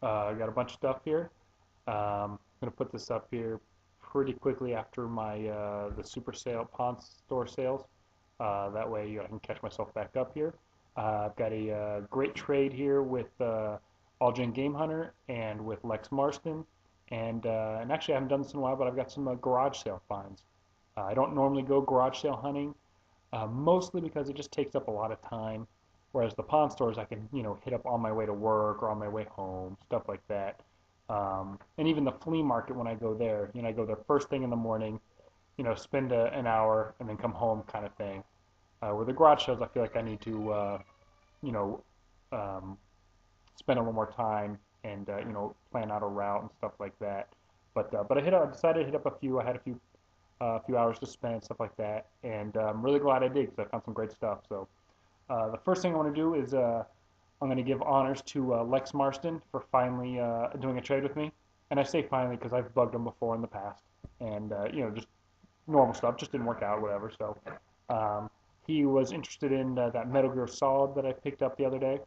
I got a bunch of stuff here. I'm gonna put this up here pretty quickly after my the super sale pawn store sales. That way I can catch myself back up here. I've got a great trade here with AllGenGameHunter and with Lex Marston, and actually I haven't done this in a while, but I've got some garage sale finds. I don't normally go garage sale hunting, mostly because it just takes up a lot of time. Whereas the pawn stores I can, hit up on my way to work or on my way home, stuff like that. And even the flea market when I go there, I go there first thing in the morning, spend an hour and then come home kind of thing. Where the garage sales, I feel like I need to, you know, um, spend a little more time and plan out a route and stuff like that. But I decided to hit up a few. I had a few hours to spend, stuff like that, and I'm really glad I did because I found some great stuff. So the first thing I want to do is I'm going to give honors to Lex Marston for finally doing a trade with me. And I say finally because I've bugged him before in the past, and just normal stuff just didn't work out, whatever. So um, he was interested in that Metal Gear Solid that I picked up the other day,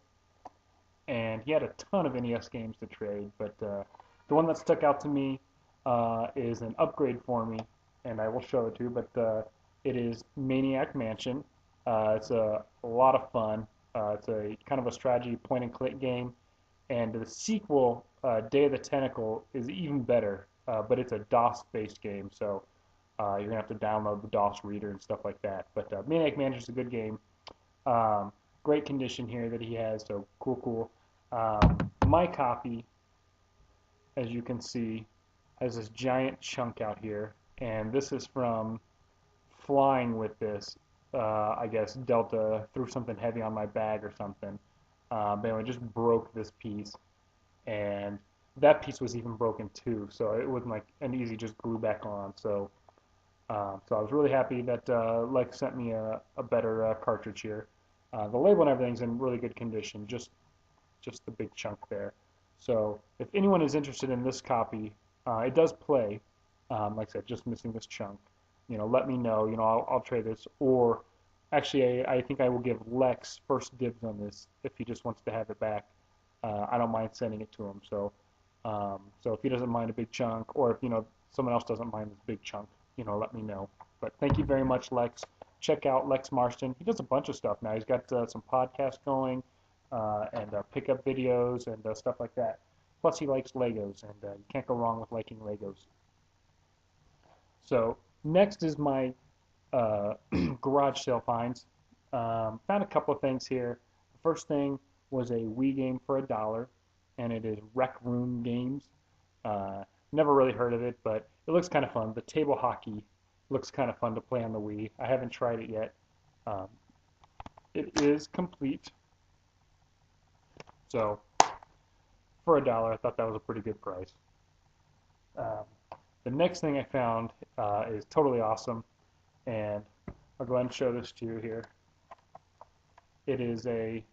and he had a ton of NES games to trade, but the one that stuck out to me is an upgrade for me, and I will show it to you. But it is Maniac Mansion. It's a lot of fun. It's a kind of a strategy point and click game, and the sequel, Day of the Tentacle, is even better, but it's a DOS-based game, so you're gonna have to download the DOS reader and stuff like that. But Maniac Mansion is a good game. Um, Great condition here that he has, so cool, cool. My copy, as you can see, has this giant chunk out here, and this is from flying with this. I guess Delta threw something heavy on my bag or something. But anyway, just broke this piece, and that piece was even broken too, so it wasn't like an easy just glue back on. So I was really happy that Lex sent me a better cartridge here. The label and everything's in really good condition, just the big chunk there. So if anyone is interested in this copy, it does play. Like I said, just missing this chunk. Let me know. I'll trade this. Or actually, I think I will give Lex first dibs on this if he just wants to have it back. I don't mind sending it to him. So if he doesn't mind a big chunk, or if someone else doesn't mind this big chunk, let me know. But thank you very much, Lex. Check out Lex Marston. He does a bunch of stuff now. He's got some podcasts going and pickup videos and stuff like that. Plus, he likes Legos, and you can't go wrong with liking Legos. So next is my garage sale finds. Found a couple of things here. The first thing was a Wii game for $1, and it is Rec Room Games. Never really heard of it, but it looks kind of fun. The table hockey looks kind of fun to play on the Wii. I haven't tried it yet. Um, it is complete. So for $1, I thought that was a pretty good price. Um, the next thing I found is totally awesome, and I'll go ahead and show this to you here. It is a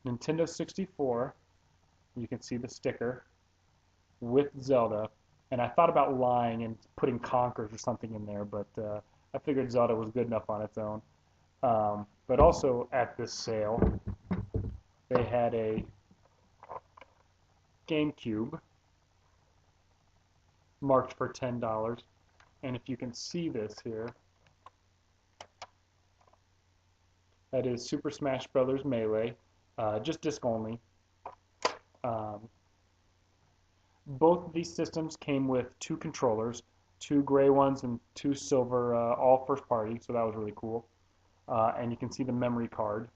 Nintendo 64. You can see the sticker with Zelda, and I thought about lying and putting Conkers or something in there, but I figured Zelda was good enough on its own. But also at this sale, they had a GameCube marked for $10, and if you can see this here, that is Super Smash Bros. Melee, just disc only. Um, Both of these systems came with two controllers, two gray ones and two silver, all first party, so that was really cool. And you can see the memory card.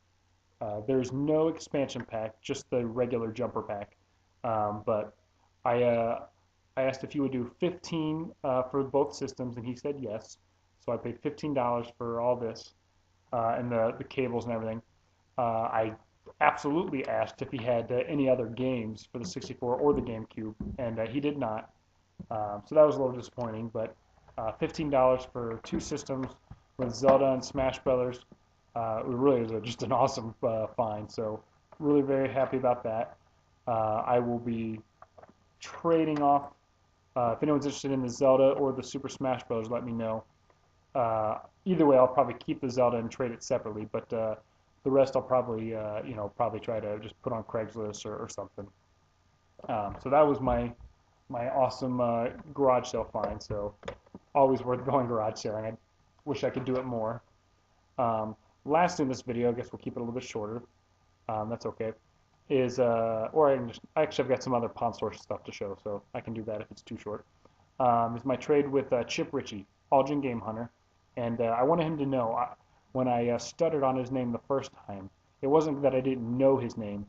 There's no expansion pack, just the regular jumper pack. But I asked if he would do 15 for both systems, and he said yes. So I paid $15 for all this and the cables and everything. I absolutely asked if he had any other games for the 64 or the GameCube, and he did not. So that was a little disappointing, but $15 for two systems with Zelda and Smash Brothers, it really is just an awesome find. So really very happy about that. I will be trading off. If anyone's interested in the Zelda or the Super Smash Bros., let me know. Either way, I'll probably keep the Zelda and trade it separately, but the rest I'll probably, probably try to just put on Craigslist or something. So that was my awesome garage sale find. So always worth going garage selling. I wish I could do it more. Last in this video, I guess we'll keep it a little bit shorter. That's okay. Or actually I've got some other pawn store stuff to show, so I can do that if it's too short. Is my trade with Chip Ritchie, AllGenGameHunter, and I wanted him to know when I stuttered on his name the first time, it wasn't that I didn't know his name,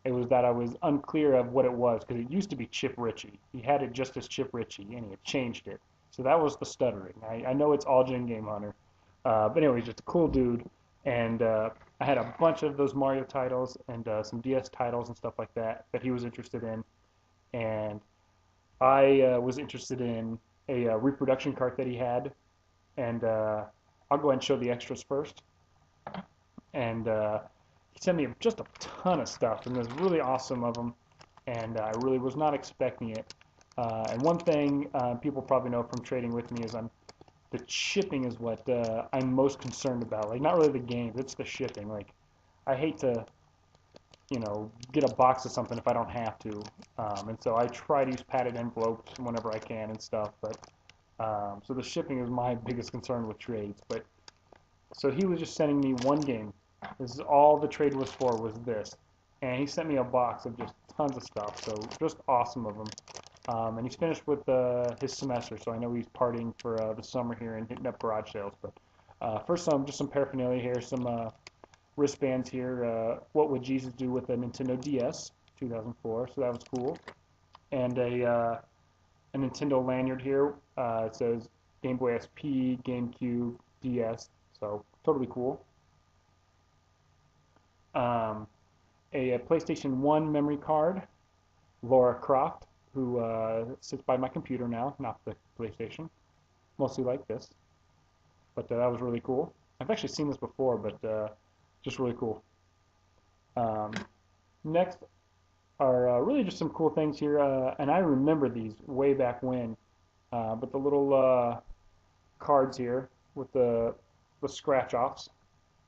it was that I was unclear of what it was because it used to be Chip Ritchie. He had it just as Chip Ritchie, and he had changed it. So that was the stuttering. I know it's AllGenGameHunter, but anyway, he's just a cool dude, and I had a bunch of those Mario titles and some DS titles and stuff like that that he was interested in, and I was interested in a reproduction cart that he had, and I'll go ahead and show the extras first. And he sent me just a ton of stuff, and it was really awesome of him, and I really was not expecting it. And one thing people probably know from trading with me is the shipping is what I'm most concerned about. Like, not really the games, it's the shipping. Like, I hate to, get a box of something if I don't have to. And so I try to use padded envelopes whenever I can and stuff. But so the shipping is my biggest concern with trades. But so he was just sending me one game. This is all the trade was for, was this. And he sent me a box of just tons of stuff. So just awesome of him. And he's finished with his semester, so I know he's partying for the summer here and hitting up garage sales. But first, just some paraphernalia here, some wristbands here. What would Jesus do with a Nintendo DS 2004? So that was cool. And a Nintendo lanyard here. It says Game Boy SP, GameCube, DS. So totally cool. A PlayStation 1 memory card. Laura Croft, who sits by my computer now, not the PlayStation. Mostly like this. But that was really cool. I've actually seen this before, but just really cool. Next are really just some cool things here, and I remember these way back when. But the little cards here with the scratch-offs.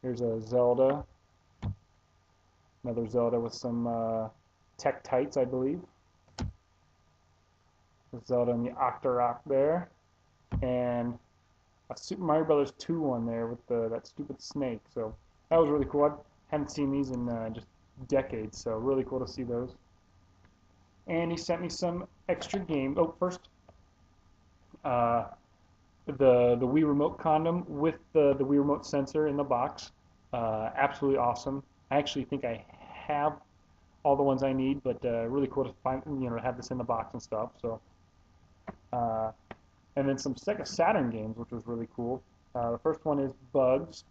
Here's a Zelda. Another Zelda with some Tech Tights, I believe. Zelda and the Octorok there, and a Super Mario Brothers 2 one there with that stupid snake. So that was really cool. I haven't seen these in just decades, so really cool to see those. And he sent me some extra games. Oh, first, the Wii Remote condom with the Wii Remote sensor in the box. Absolutely awesome. I actually think I have all the ones I need, but really cool to find, have this in the box and stuff. So. And then some Sega Saturn games, which was really cool. The first one is Bugs,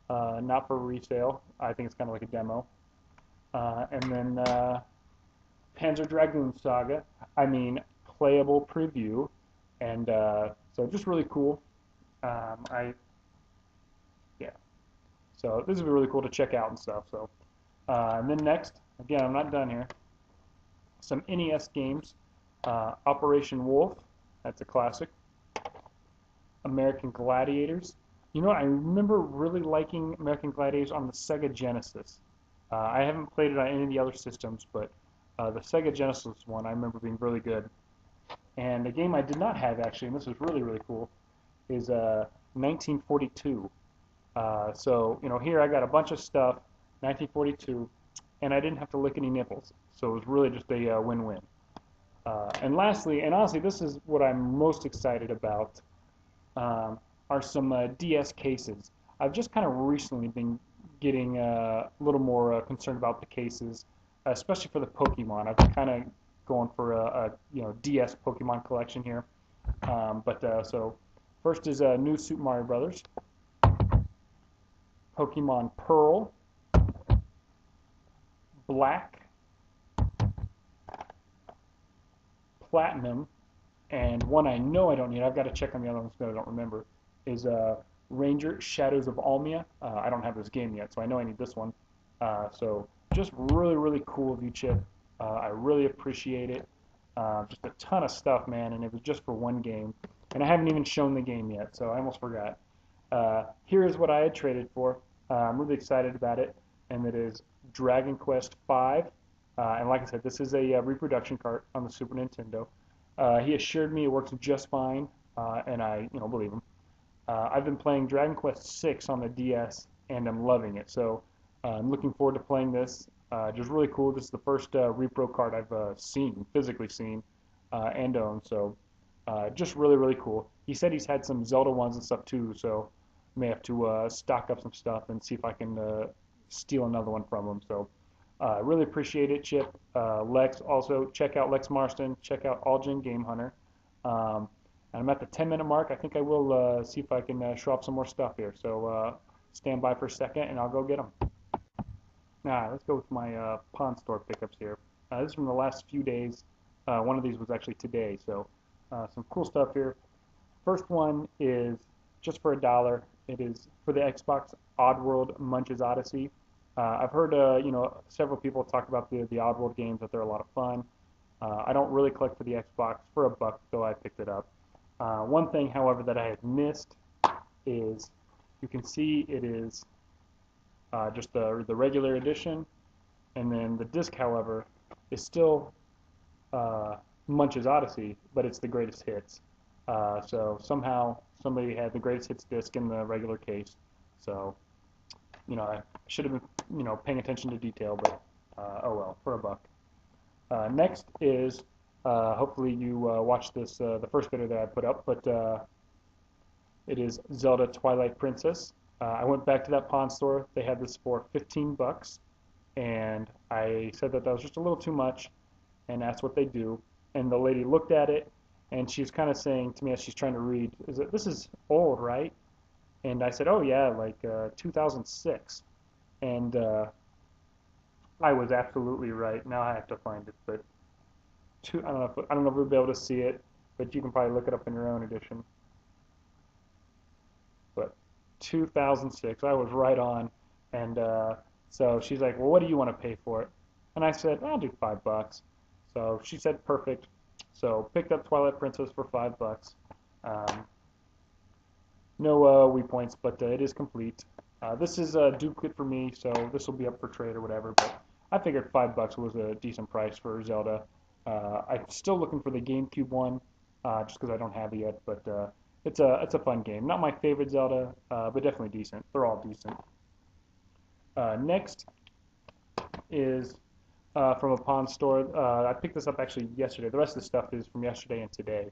not for resale. I think it's kind of like a demo. And then Panzer Dragoon Saga. I mean, playable preview, and so just really cool. Yeah. So this would be really cool to check out and stuff. So, and then next, again, I'm not done here. Some NES games. Operation Wolf. That's a classic. American Gladiators. You know what? I remember really liking American Gladiators on the Sega Genesis. I haven't played it on any of the other systems, but the Sega Genesis one I remember being really good. And a game I did not have, actually, and this is really, really cool, is 1942. So, here I got a bunch of stuff, 1942, and I didn't have to lick any nipples. So it was really just a win-win. And lastly, and honestly, this is what I'm most excited about, are some DS cases. I've just kind of recently been getting a little more concerned about the cases, especially for the Pokemon. I've been kind of going for a DS Pokemon collection here. So first is New Super Mario Brothers, Pokemon Pearl, Black, Platinum, and one I know I don't need, I've got to check on the other ones because I don't remember, is Ranger Shadows of Almia. I don't have this game yet, so I know I need this one. So just really, really cool of you, Chip. I really appreciate it. Just a ton of stuff, man, and it was just for one game. And I haven't even shown the game yet, so I almost forgot. Here is what I had traded for. I'm really excited about it, and it is Dragon Quest V And like I said, this is a reproduction cart on the Super Nintendo. He assured me it works just fine, and I, believe him. I've been playing Dragon Quest VI on the DS, and I'm loving it. So I'm looking forward to playing this. Just really cool. This is the first repro card I've physically seen, and owned. So just really, really cool. He said he's had some Zelda ones and stuff too, so may have to stock up some stuff and see if I can steal another one from him. So really appreciate it, Chip. Lex, also check out Lex Marston. Check out AllGenGameHunter. And I'm at the 10-minute mark. I think I will see if I can show off some more stuff here. So stand by for a second, and I'll go get them. Now, let's go with my pawn store pickups here. This is from the last few days. One of these was actually today, so some cool stuff here. First one is just for $1. It is for the Xbox Oddworld Munch's Odyssey. I've heard several people talk about the Oddworld games, that they're a lot of fun. I don't really collect for the Xbox. For $1, though, I picked it up. One thing, however, that I had missed is you can see it is just the regular edition, and then the disc, however, is still Munch's Odyssey, but it's the greatest hits. So somehow somebody had the greatest hits disc in the regular case. So I should have been paying attention to detail, but oh well, for $1. Next is hopefully you watched this the first video that I put up, but it is Zelda Twilight Princess. I went back to that pawn store. They had this for $15, and I said that was just a little too much, and that's what they do. And the lady looked at it, and she's kind of saying to me as she's trying to read, this is old, right? And I said, oh yeah, like 2006. And I was absolutely right. Now I have to find it, but I don't know if we'll be able to see it, but you can probably look it up in your own edition. But 2006, I was right on. And so she's like, well, what do you want to pay for it? And I said, I'll do $5. So she said, perfect. So picked up Twilight Princess for $5. No Wii points, but it is complete. This is a duplicate for me, so this will be up for trade or whatever. But I figured $5 was a decent price for Zelda. I'm still looking for the GameCube one, just because I don't have it yet. But it's a fun game. Not my favorite Zelda, but definitely decent. They're all decent. Next is from a pawn store. I picked this up actually yesterday. The rest of the stuff is from yesterday and today.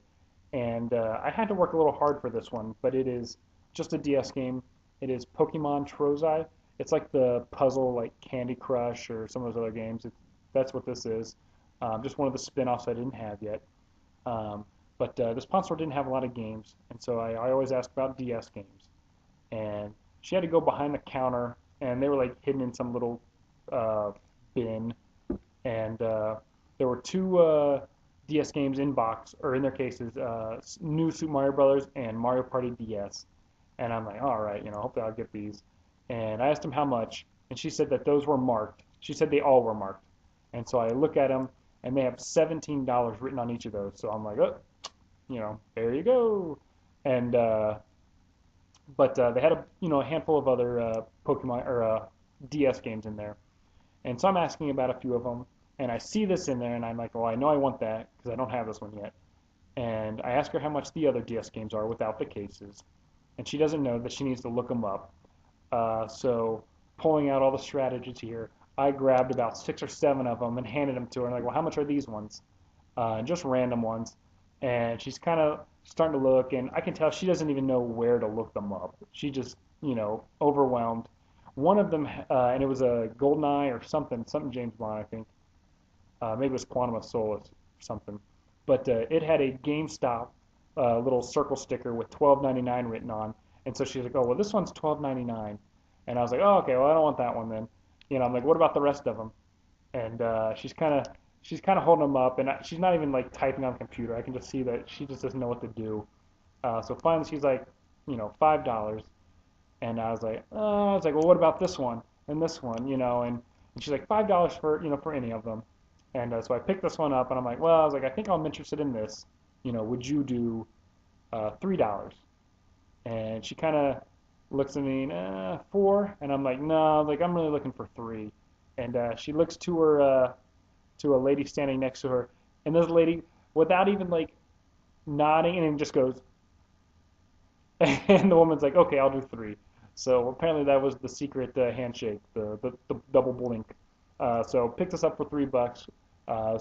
And I had to work a little hard for this one, but it is just a DS game. It is Pokemon Trozei. It's like the puzzle, like Candy Crush or some of those other games. That's what this is. Just one of the spin-offs I didn't have yet. But this pawn store didn't have a lot of games, and so I always asked about DS games. And she had to go behind the counter, and they were like hidden in some little bin. And there were two DS games in box, or in their cases, New Super Mario Brothers and Mario Party DS. And I'm like, all right, hopefully I'll get these. And I asked him how much, and she said that those were marked. She said they all were marked. And so I look at them, and they have $17 written on each of those. So I'm like, oh, there you go. And but they had a handful of other Pokemon or DS games in there. And so I'm asking about a few of them, and I see this in there, and I'm like, well, I know I want that because I don't have this one yet. And I ask her how much the other DS games are without the cases, and she doesn't know that she needs to look them up. So pulling out all the strategies here, I grabbed about 6 or 7 of them and handed them to her. And like, well, how much are these ones? Just random ones. And she's kind of starting to look, and I can tell she doesn't even know where to look them up. She just, overwhelmed. One of them, and it was a GoldenEye or something James Bond, I think. Maybe it was Quantum of Solace or something. But it had a GameStop little circle sticker with $12.99 written on. And so she's like, oh, well, this one's $12.99. And I was like, oh, okay, well, I don't want that one then. I'm like, what about the rest of them? And she's kind of holding them up, and she's not even like typing on the computer. I can just see that she just doesn't know what to do. So finally, she's like, $5. And I was like, well, what about this one and this one, and she's like, $5 for, for any of them. And so I picked this one up, and I'm like, well, I was like, I think I'm interested in this. Would you do $3? And she kind of looks at me, 4, and I'm like, no, like I'm really looking for 3. And she looks to to a lady standing next to her, and this lady, without even like nodding, and just goes, and the woman's like, okay, I'll do three. So apparently that was the secret handshake, the double blink. So picked this up for $3.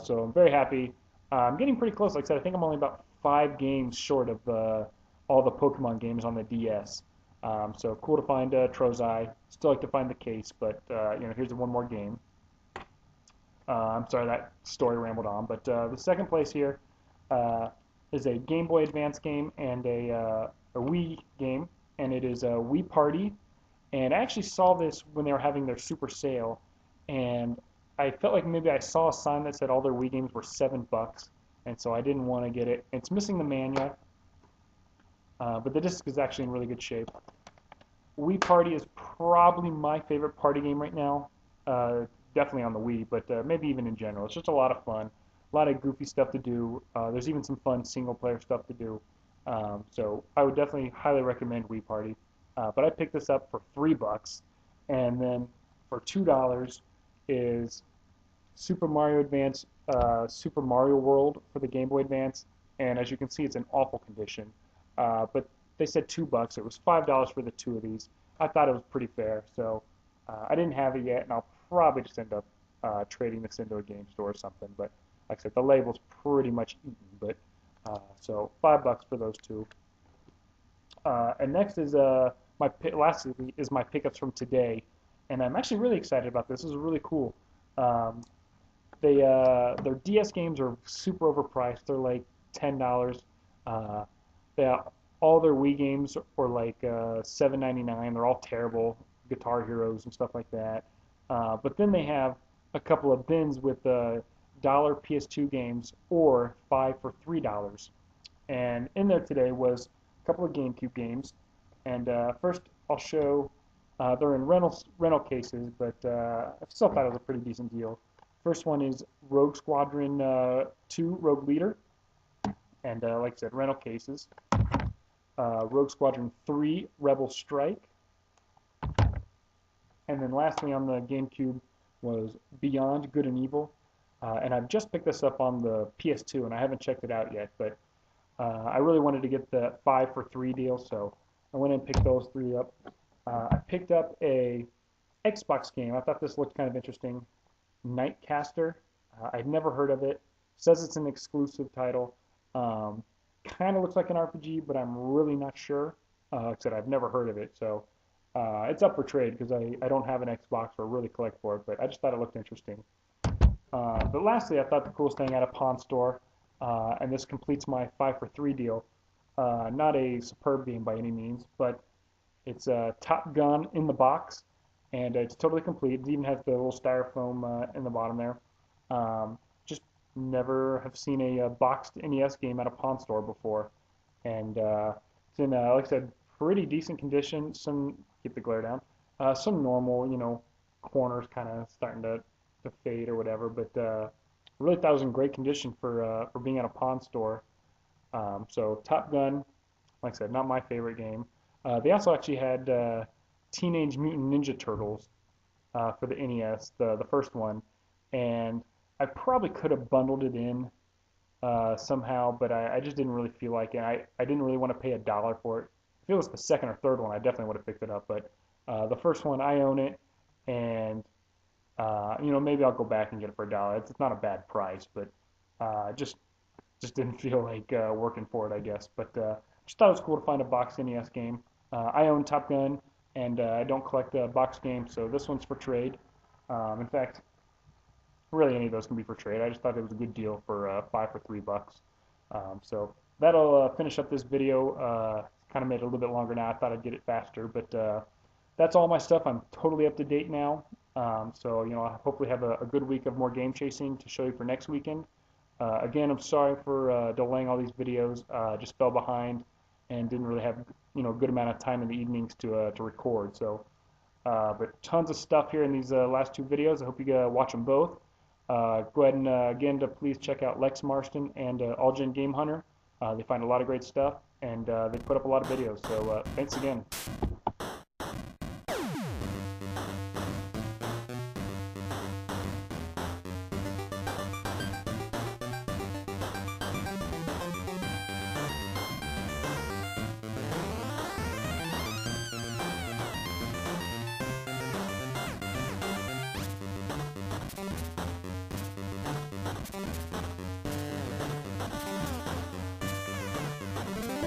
So I'm very happy. I'm getting pretty close. Like I said, I think I'm only about 5 games short of all the Pokemon games on the DS. So cool to find Trozei. Still like to find the case, but here's one more game. I'm sorry that story rambled on, but the second place here is a Game Boy Advance game and a Wii game, and it is a Wii Party. And I actually saw this when they were having their super sale, and I felt like maybe I saw a sign that said all their Wii games were $7, and so I didn't want to get it. It's missing the manual, but the disc is actually in really good shape. Wii Party is probably my favorite party game right now. Definitely on the Wii, but maybe even in general. It's just a lot of fun, a lot of goofy stuff to do. There's even some fun single-player stuff to do. So I would definitely highly recommend Wii Party. But I picked this up for $3, and then for $2 is Super Mario Advance, Super Mario World for the Game Boy Advance. And as you can see, it's in awful condition. But they said $2. It was $5 for the two of these. I thought it was pretty fair, so I didn't have it yet, and I'll probably just end up trading this into a game store or something. But like I said, the label's pretty much eaten. But so $5 for those two. And next is lastly is my pickups from today, and I'm actually really excited about this. This is really cool. Their DS games are super overpriced. They're like $10. All their Wii games are like $7.99. They're all terrible, Guitar Heroes and stuff like that. But then they have a couple of bins with dollar PS2 games or 5 for $3. And in there today was a couple of GameCube games. And first I'll show, they're in rental cases, but I still thought it was a pretty decent deal. First one is Rogue Squadron 2 Rogue Leader. And like I said, rental cases. Rogue Squadron 3 Rebel Strike. And then lastly on the GameCube was Beyond Good and Evil. And I've just picked this up on the PS2, and I haven't checked it out yet, but I really wanted to get the 5 for 3 deal, so I went and picked those 3 up. I picked up a Xbox game. I thought this looked kind of interesting. Nightcaster. I'd never heard of it. Says it's an exclusive title. Kind of looks like an RPG, but I'm really not sure. Like I said, I've never heard of it, so it's up for trade because I don't have an Xbox or really collect for it, but I just thought it looked interesting. But lastly, I thought the coolest thing at a pawn store, and this completes my 5 for 3 deal. Not a superb game by any means, but it's Top Gun in the box, and it's totally complete. It even has the little styrofoam in the bottom there. Just never have seen a boxed NES game at a pawn store before, and it's in, like I said, pretty decent condition. Some, keep the glare down, some normal, corners kind of starting to fade or whatever, but really thought it was in great condition for being at a pawn store. So Top Gun, like I said, not my favorite game. They also actually had Teenage Mutant Ninja Turtles for the NES, the first one, and I probably could have bundled it in somehow, but I just didn't really feel like it. I didn't really want to pay $1 for it. If it was the second or third one, I definitely would have picked it up, but the first one, I own it, and maybe I'll go back and get it for $1. It's not a bad price, but just didn't feel like working for it, I guess. But just thought it was cool to find a boxed NES game. I own Top Gun, and I don't collect box games, so this one's for trade. In fact, really any of those can be for trade. I just thought it was a good deal for 5 for $3. So that'll finish up this video. Kind of made it a little bit longer now. I thought I'd get it faster, but that's all my stuff. I'm totally up to date now. So I hopefully have a good week of more game chasing to show you for next weekend. Again, I'm sorry for delaying all these videos. Just fell behind and didn't really have a good amount of time in the evenings to record. So, but tons of stuff here in these last 2 videos. I hope you watch them both. Go ahead and again to please check out Lex Marston and AllGenGameHunter. They find a lot of great stuff, and they put up a lot of videos. So thanks again.